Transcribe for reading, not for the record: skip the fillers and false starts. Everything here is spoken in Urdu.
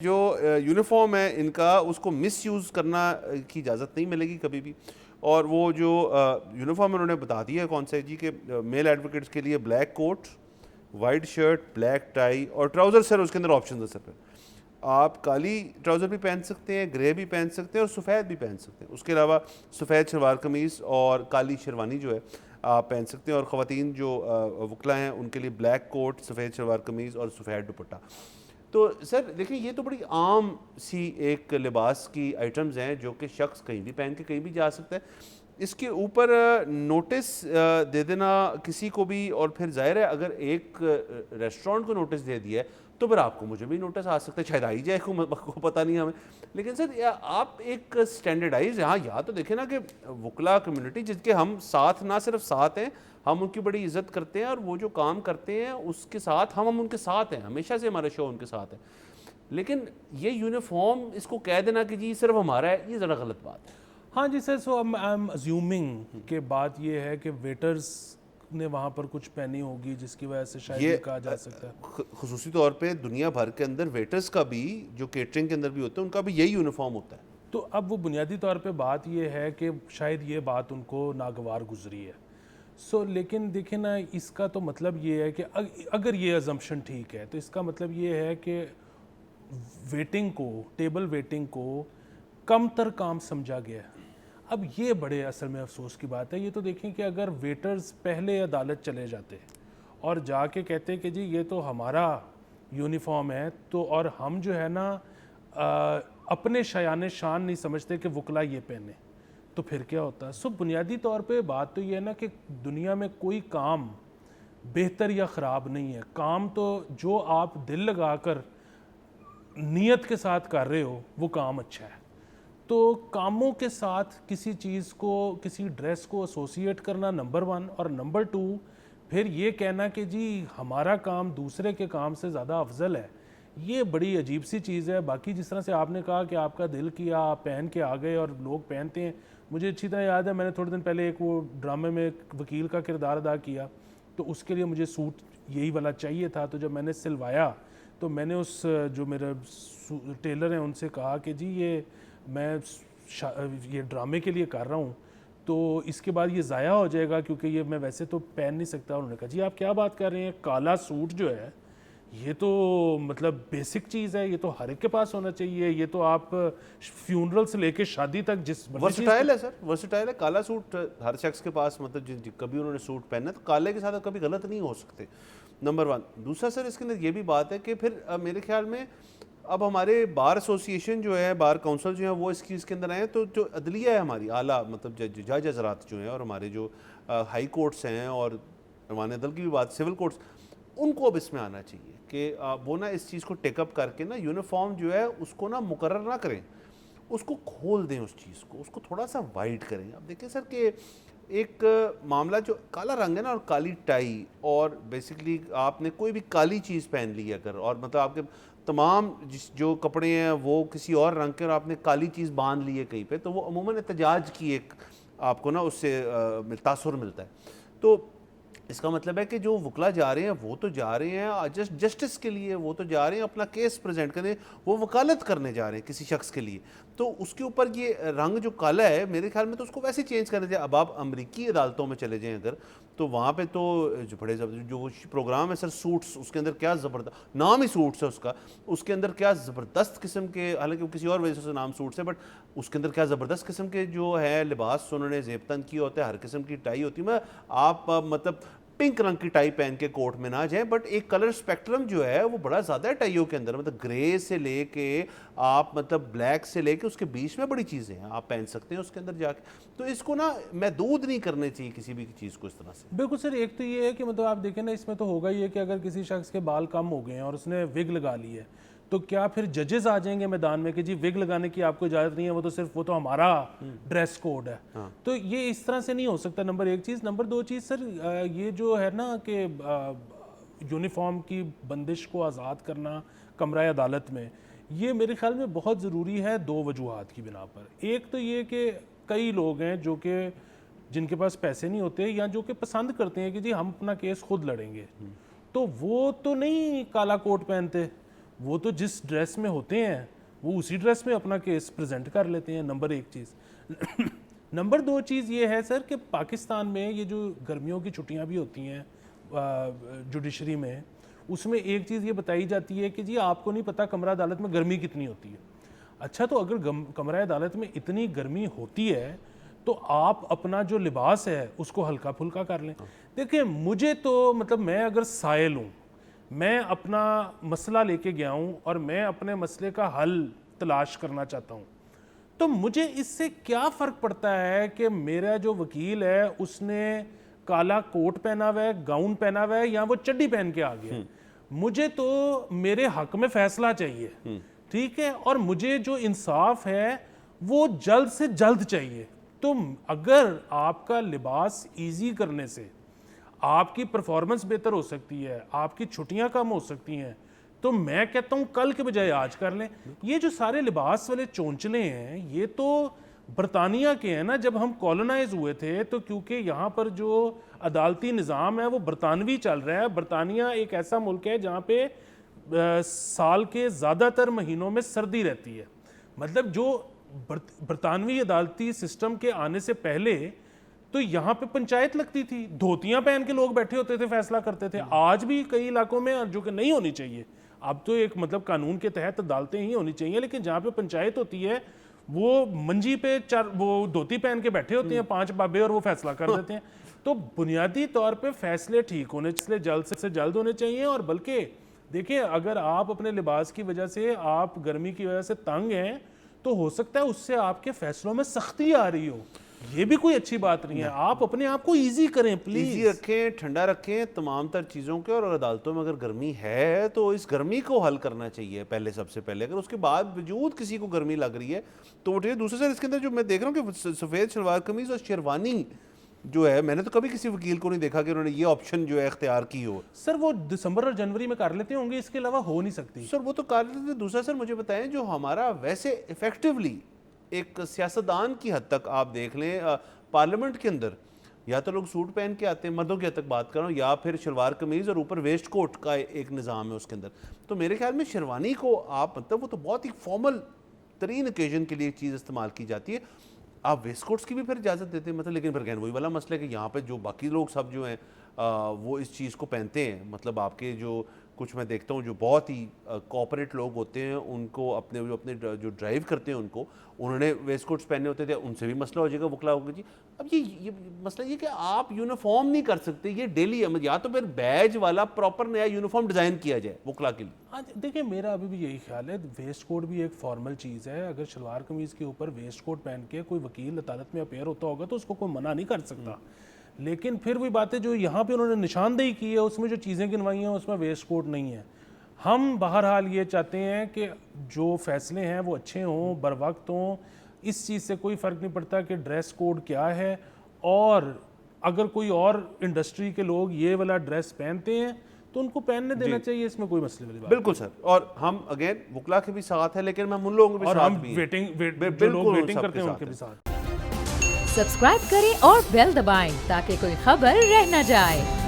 جو یونیفارم ہے ان کا اس کو مس یوز کرنا کی اجازت نہیں ملے گی کبھی بھی. اور وہ جو یونیفارم انہوں نے بتا دیا ہے کون سا ہے جی کہ میل ایڈوکیٹس کے لیے بلیک کوٹ، وائٹ شرٹ، بلیک ٹائی اور ٹراؤزر. سر اس کے اندر آپشنز ہیں سر پہ آپ کالی ٹراؤزر بھی پہن سکتے ہیں، گرے بھی پہن سکتے ہیں اور سفید بھی پہن سکتے ہیں. اس کے علاوہ سفید شلوار قمیص اور کالی شیروانی جو ہے آپ پہن سکتے ہیں. اور خواتین جو وکلا ہیں ان کے لیے بلیک کوٹ، سفید شلوار قمیص اور سفید دوپٹہ. تو سر دیکھیں یہ تو بڑی عام سی ایک لباس کی آئٹمز ہیں جو کہ شخص کہیں بھی پہن کے کہیں بھی جا سکتا ہے. اس کے اوپر نوٹس دے دینا کسی کو بھی، اور پھر ظاہر ہے اگر ایک ریسٹورینٹ کو نوٹس دے دیا ہے تو پھر آپ کو مجھے بھی نوٹس آ سکتا ہے، شاید آئی جائے کو پتہ نہیں ہمیں. لیکن سر آپ ایک سٹینڈرڈائز یہاں یا تو دیکھیں نا کہ وکلا کمیونٹی جس کے ہم ساتھ نہ صرف ساتھ ہیں، ہم ان کی بڑی عزت کرتے ہیں اور وہ جو کام کرتے ہیں اس کے ساتھ ہم ان کے ساتھ ہیں، ہمیشہ سے ہمارا شو ان کے ساتھ ہے. لیکن یہ یونیفارم اس کو کہہ دینا کہ جی صرف ہمارا ہے، یہ ذرا غلط بات ہے. ہاں جی سر، سو آئی ایم ازیومنگ کہ بات یہ ہے کہ ویٹرز نے وہاں پر کچھ پہنی ہوگی جس کی وجہ سے شاید یہ کہا جا سکتا ہے. خصوصی طور پہ دنیا بھر کے اندر ویٹرز کا بھی جو کیٹرنگ کے اندر بھی ہوتا ہے ان کا بھی یہی یونیفارم ہوتا ہے. تو اب وہ بنیادی طور پہ بات یہ ہے کہ شاید یہ بات ان کو ناگوار گزری ہے. لیکن دیکھیں نا، اس کا تو مطلب یہ ہے کہ اگر یہ ازمپشن ٹھیک ہے تو اس کا مطلب یہ ہے کہ ویٹنگ کو، ٹیبل ویٹنگ کو کم تر کام سمجھا گیا ہے. اب یہ بڑے اصل میں افسوس کی بات ہے. یہ تو دیکھیں کہ اگر ویٹرز پہلے عدالت چلے جاتے اور جا کے کہتے کہ جی یہ تو ہمارا یونیفارم ہے، تو اور ہم جو ہے نا اپنے شایان شان نہیں سمجھتے کہ وکلا یہ پہنے، تو پھر کیا ہوتا ہے. بنیادی طور پہ بات تو یہ ہے نا کہ دنیا میں کوئی کام بہتر یا خراب نہیں ہے. کام تو جو آپ دل لگا کر نیت کے ساتھ کر رہے ہو وہ کام اچھا ہے. تو کاموں کے ساتھ کسی چیز کو، کسی ڈریس کو ایسوسیٹ کرنا نمبر 1، اور نمبر 2 پھر یہ کہنا کہ جی ہمارا کام دوسرے کے کام سے زیادہ افضل ہے، یہ بڑی عجیب سی چیز ہے. باقی جس طرح سے آپ نے کہا کہ آپ کا دل کیا، آپ پہن کے آ گئے اور لوگ پہنتے ہیں. مجھے اچھی طرح یاد ہے میں نے تھوڑے دن پہلے ایک وہ ڈرامے میں ایک وکیل کا کردار ادا کیا، تو اس کے لیے مجھے سوٹ یہی والا چاہیے تھا. تو جب میں نے سلوایا تو میں نے اس جو میرے ٹیلر ہیں ان سے کہا کہ جی یہ میں یہ ڈرامے کے لیے کر رہا ہوں تو اس کے بعد یہ ضائع ہو جائے گا کیونکہ یہ میں ویسے تو پہن نہیں سکتا. انہوں نے کہا جی آپ کیا بات کر رہے ہیں، کالا سوٹ جو ہے یہ تو مطلب بیسک چیز ہے، یہ تو ہر ایک کے پاس ہونا چاہیے. یہ تو آپ فیونرل سے لے کے شادی تک جس ورسٹائل ہے سر، ورسٹائل ہے. کالا سوٹ ہر شخص کے پاس، مطلب کبھی انہوں نے سوٹ پہنا تو کالے کے ساتھ کبھی غلط نہیں ہو سکتے، نمبر 1. دوسرا سر اس کے اندر یہ بھی بات ہے کہ پھر میرے خیال میں اب ہمارے بار ایسوسیشن جو ہے، بار کونسل جو ہیں وہ اس چیز کے اندر آئے ہیں. تو جو عدلیہ ہے ہماری اعلیٰ، مطلب جج حضرات جو ہیں اور ہمارے جو ہائی کورٹس ہیں اور روان عدل کی بھی بات، سول کورٹس، ان کو اب اس میں آنا چاہیے کہ وہ نا اس چیز کو ٹیک اپ کر کے نا یونیفارم جو ہے اس کو نا مقرر نہ کریں، اس کو کھول دیں، اس چیز کو، اس کو تھوڑا سا وائڈ کریں. اب دیکھیں سر کہ ایک معاملہ جو کالا رنگ ہے نا اور کالی ٹائی، اور بیسکلی آپ نے کوئی بھی کالی چیز پہن لی اگر، اور مطلب آپ کے تمام جو کپڑے ہیں وہ کسی اور رنگ کے اور آپ نے کالی چیز باندھ لی ہے کہیں پہ، تو وہ عموماً احتجاج کی ایک آپ کو نا اس سے تاثر ملتا ہے. تو اس کا مطلب ہے کہ جو وکلا جا رہے ہیں وہ تو جا رہے ہیں جسٹس کے لیے، وہ تو جا رہے ہیں اپنا کیس پریزنٹ کرنے، وہ وکالت کرنے جا رہے ہیں کسی شخص کے لیے. تو اس کے اوپر یہ رنگ جو کالا ہے میرے خیال میں تو اس کو ویسے چینج کرنا چاہیے. اب آپ امریکی عدالتوں میں چلے جائیں اگر، تو وہاں پہ تو جو بڑے جو پروگرام ہے سر سوٹس، اس کے اندر کیا زبردست نام ہی سوٹس ہے اس کے اندر کیا زبردست قسم کے، حالانکہ وہ کسی اور وجہ سے نام سوٹس ہے، بٹ اس کے اندر کیا زبردست قسم کے جو ہے لباس انہوں نے زیب تن کیا ہوتا ہے، ہر قسم کی ٹائی ہوتی ہے. میں آپ مطلب پنک رنگ کی ٹائی پہن کے کورٹ میں نہ جائیں، بٹ ایک کلر سپیکٹرم جو ہے وہ بڑا زیادہ ہے ٹائیوں کے اندر، مطلب گرے سے لے کے آپ مطلب بلیک سے لے کے اس کے بیچ میں بڑی چیزیں ہیں آپ پہن سکتے ہیں اس کے اندر جا کے. تو اس کو نا محدود نہیں کرنے چاہیے کسی بھی چیز کو اس طرح سے. بالکل سر. ایک تو یہ ہے کہ مطلب آپ دیکھیں نا، اس میں تو ہوگا یہ کہ اگر کسی شخص کے بال کم ہو گئے ہیں اور اس نے وگ لگا لی ہے تو کیا پھر ججز آ جائیں گے میدان میں کہ جی وگ لگانے کی آپ کو اجازت نہیں ہے، وہ تو صرف وہ تو ہمارا ڈریس کوڈ ہے. تو یہ اس طرح سے نہیں ہو سکتا، نمبر 1 چیز. نمبر 2 چیز سر، یہ جو ہے نا کہ یونیفارم کی بندش کو آزاد کرنا کمرہ عدالت میں، یہ میرے خیال میں بہت ضروری ہے 2 وجوہات کی بنا پر. ایک تو یہ کہ کئی لوگ ہیں جو کہ جن کے پاس پیسے نہیں ہوتے یا جو کہ پسند کرتے ہیں کہ جی ہم اپنا کیس خود لڑیں گے، تو وہ تو نہیں کالا کوٹ پہنتے، وہ تو جس ڈریس میں ہوتے ہیں وہ اسی ڈریس میں اپنا کیس پریزنٹ کر لیتے ہیں. نمبر 1 چیز. نمبر 2 چیز یہ ہے سر کہ پاکستان میں یہ جو گرمیوں کی چھٹیاں بھی ہوتی ہیں جوڈیشری میں, اس میں ایک چیز یہ بتائی جاتی ہے کہ جی آپ کو نہیں پتہ کمرہ عدالت میں گرمی کتنی ہوتی ہے. اچھا تو اگر کمرہ عدالت میں اتنی گرمی ہوتی ہے تو آپ اپنا جو لباس ہے اس کو ہلکا پھلکا کر لیں. دیکھیں مجھے تو مطلب میں اگر سائل ہوں, میں اپنا مسئلہ لے کے گیا ہوں اور میں اپنے مسئلے کا حل تلاش کرنا چاہتا ہوں, تو مجھے اس سے کیا فرق پڑتا ہے کہ میرا جو وکیل ہے اس نے کالا کوٹ پہنا ہوا ہے, گاؤن پہنا ہوا ہے, یا وہ چڈی پہن کے آ گیا. مجھے تو میرے حق میں فیصلہ چاہیے, ٹھیک ہے, اور مجھے جو انصاف ہے وہ جلد سے جلد چاہیے. تو اگر آپ کا لباس ایزی کرنے سے آپ کی پرفارمنس بہتر ہو سکتی ہے, آپ کی چھٹیاں کم ہو سکتی ہیں, تو میں کہتا ہوں کل کے بجائے آج کر لیں. یہ جو سارے لباس والے چونچلے ہیں یہ تو برطانیہ کے ہیں نا. جب ہم کالونائز ہوئے تھے تو کیونکہ یہاں پر جو عدالتی نظام ہے وہ برطانوی چل رہا ہے. برطانیہ ایک ایسا ملک ہے جہاں پہ سال کے زیادہ تر مہینوں میں سردی رہتی ہے. مطلب جو برطانوی عدالتی سسٹم کے آنے سے پہلے تو یہاں پہ پنچایت لگتی تھی, دھوتیاں پہن کے لوگ بیٹھے ہوتے تھے, فیصلہ کرتے تھے. آج بھی کئی علاقوں میں, جو کہ نہیں ہونی چاہیے, اب تو ایک مطلب قانون کے تحت عدالتیں ہی ہونی چاہیے, لیکن جہاں پہ پنچایت ہوتی ہے وہ منجی پہ وہ دھوتی پہن کے بیٹھے ہوتے ہیں 5 بابے اور وہ فیصلہ کر دیتے ہیں. تو بنیادی طور پہ فیصلے ٹھیک ہونے چاہیے, جلد سے جلد ہونے چاہیے. اور بلکہ دیکھیں اگر آپ اپنے لباس کی وجہ سے, آپ گرمی کی وجہ سے تنگ ہیں, تو ہو سکتا ہے اس سے آپ کے فیصلوں میں سختی آ رہی ہو. یہ بھی کوئی اچھی بات نہیں ہے. آپ اپنے آپ کو ایزی کریں پلیز, ایزی رکھیں, ٹھنڈا رکھیں تمام تر چیزوں کے. اور عدالتوں میں اگر گرمی ہے تو اس گرمی کو حل کرنا چاہیے پہلے, سب سے پہلے. اگر اس کے بعد وجود کسی کو گرمی لگ رہی ہے تو وہ دوسرے سر اس کے اندر جو میں دیکھ رہا ہوں کہ سفید شلوار قمیض اور شیروانی جو ہے, میں نے تو کبھی کسی وکیل کو نہیں دیکھا کہ انہوں نے یہ آپشن جو ہے اختیار کی ہو. سر وہ دسمبر اور جنوری میں کر لیتے ہوں گے, اس کے علاوہ ہو نہیں سکتی. سر وہ تو کر لیتے. دوسرا سر مجھے بتائیں, جو ہمارا ویسے ایفیکٹولی ایک سیاستدان کی حد تک آپ دیکھ لیں پارلیمنٹ کے اندر, یا تو لوگ سوٹ پہن کے آتے ہیں, مردوں کی حد تک بات کر رہا ہوں, یا پھر شلوار قمیض اور اوپر ویسٹ کوٹ کا ایک نظام ہے اس کے اندر. تو میرے خیال میں شیروانی کو آپ مطلب وہ تو بہت ہی فارمل ترین اوکیزن کے لیے چیز استعمال کی جاتی ہے. آپ ویسٹ کوٹس کی بھی پھر اجازت دیتے ہیں مطلب, لیکن پھر وہی والا مسئلہ ہے کہ یہاں پہ جو باقی لوگ سب جو ہیں وہ اس چیز کو پہنتے ہیں. مطلب آپ کے جو کچھ میں دیکھتا ہوں جو بہت ہی کوآپریٹ لوگ ہوتے ہیں, ان کو اپنے جو ڈرائیو کرتے ہیں ان کو, انہوں نے ویسٹ کوٹس پہنے ہوتے تھے, ان سے بھی مسئلہ ہو جائے گا وکلا ہوگا جی. اب یہ مسئلہ یہ کہ آپ یونیفارم نہیں کر سکتے, یہ ڈیلی ہے, یا تو پھر بیج والا پراپر نیا یونیفارم ڈیزائن کیا جائے وکلا کے لیے. ہاں دیکھیں میرا ابھی بھی یہی خیال ہے, ویسٹ کوٹ بھی ایک فارمل چیز ہے. اگر شلوار قمیض کے اوپر ویسٹ کوٹ پہن کے کوئی وکیل عدالت میں اپیئر ہوتا ہوگا تو اس کو کوئی منع نہیں کر سکتا. لیکن پھر وہی باتیں جو یہاں پہ انہوں نے نشاندہی کی ہے, اس میں جو چیزیں گنوائی ہیں اس میں ویسٹ کوٹ نہیں ہے. ہم بہرحال یہ چاہتے ہیں کہ جو فیصلے ہیں وہ اچھے ہوں, بر وقت ہوں. اس چیز سے کوئی فرق نہیں پڑتا کہ ڈریس کوڈ کیا ہے, اور اگر کوئی اور انڈسٹری کے لوگ یہ والا ڈریس پہنتے ہیں تو ان کو پہننے دینا چاہیے, اس میں کوئی مسئلہ والی بات. بالکل سر. اور ہم اگین وکلا کے بھی ساتھ ہیں, لیکن ہم ان لوگوں کے بھی ساتھ بھی ہیں, جو لوگ ویٹنگ کرتے ہیں ان کے بھی ساتھ. سبسکرائب کریں اور بیل دبائیں تاکہ کوئی خبر رہ نہ جائے.